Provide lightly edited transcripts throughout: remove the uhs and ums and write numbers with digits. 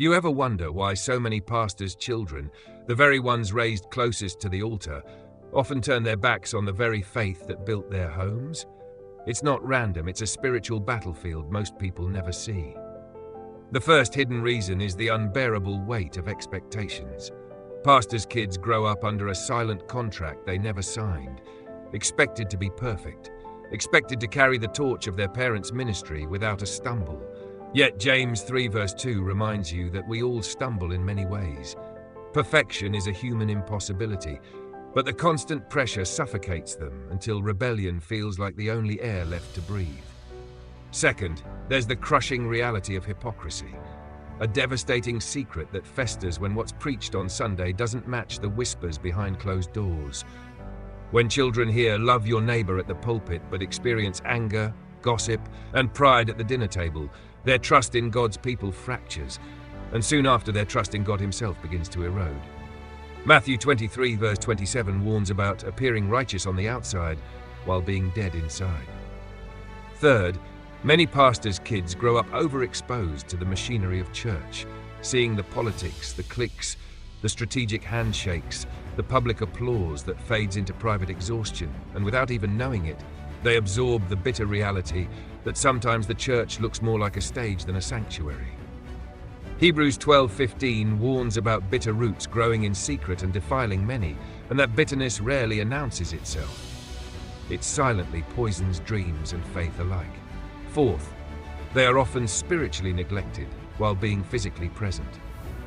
You ever wonder why so many pastors' children, the very ones raised closest to the altar, often turn their backs on the very faith that built their homes? It's not random, it's a spiritual battlefield most people never see. The first hidden reason is the unbearable weight of expectations. Pastors' kids grow up under a silent contract they never signed, expected to be perfect, expected to carry the torch of their parents' ministry without a stumble. Yet James 3 verse 2 reminds you that we all stumble in many ways. Perfection is a human impossibility, but the constant pressure suffocates them until rebellion feels like the only air left to breathe. Second, there's the crushing reality of hypocrisy, a devastating secret that festers when what's preached on Sunday doesn't match the whispers behind closed doors. When children hear "love your neighbor" at the pulpit but experience anger, gossip, and pride at the dinner table, their trust in God's people fractures, and soon after their trust in God himself begins to erode. Matthew 23 verse 27 warns about appearing righteous on the outside while being dead inside. Third, many pastors' kids grow up overexposed to the machinery of church, seeing the politics, the cliques, the strategic handshakes, the public applause that fades into private exhaustion, and without even knowing it, they absorb the bitter reality that sometimes the church looks more like a stage than a sanctuary. Hebrews 12:15 warns about bitter roots growing in secret and defiling many, and that bitterness rarely announces itself. It silently poisons dreams and faith alike. Fourth, they are often spiritually neglected while being physically present.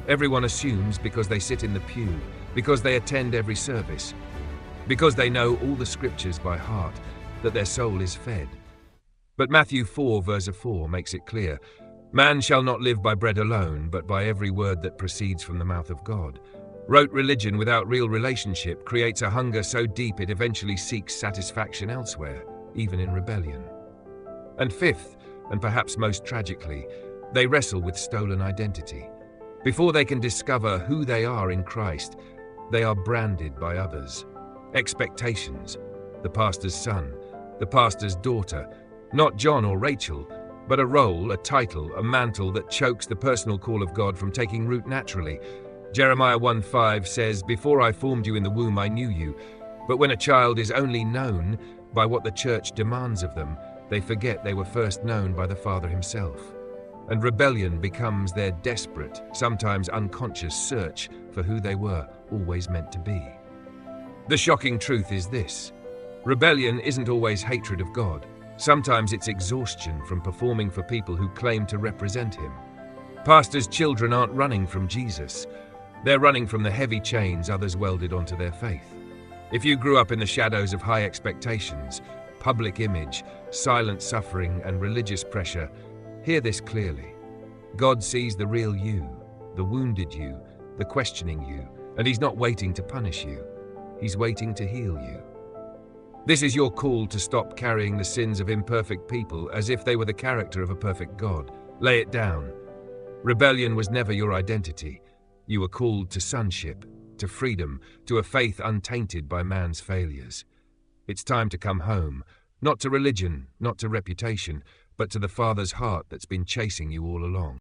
Everyone assumes because they sit in the pew, because they attend every service, because they know all the scriptures by heart, that their soul is fed. But Matthew 4 verse 4 makes it clear, "Man shall not live by bread alone, but by every word that proceeds from the mouth of God." Rote religion without real relationship creates a hunger so deep it eventually seeks satisfaction elsewhere, even in rebellion. And fifth, and perhaps most tragically, they wrestle with stolen identity. Before they can discover who they are in Christ, they are branded by others. Expectations, the pastor's son, the pastor's daughter, not John or Rachel, but a role, a title, a mantle that chokes the personal call of God from taking root naturally. Jeremiah 1:5 says, "Before I formed you in the womb I knew you." But when a child is only known by what the church demands of them, they forget they were first known by the Father himself. And rebellion becomes their desperate, sometimes unconscious search for who they were always meant to be. The shocking truth is this: rebellion isn't always hatred of God. Sometimes it's exhaustion from performing for people who claim to represent him. Pastors' children aren't running from Jesus. They're running from the heavy chains others welded onto their faith. If you grew up in the shadows of high expectations, public image, silent suffering, and religious pressure, hear this clearly. God sees the real you, the wounded you, the questioning you, and he's not waiting to punish you. He's waiting to heal you. This is your call to stop carrying the sins of imperfect people as if they were the character of a perfect God. Lay it down. Rebellion was never your identity. You were called to sonship, to freedom, to a faith untainted by man's failures. It's time to come home, not to religion, not to reputation, but to the Father's heart that's been chasing you all along.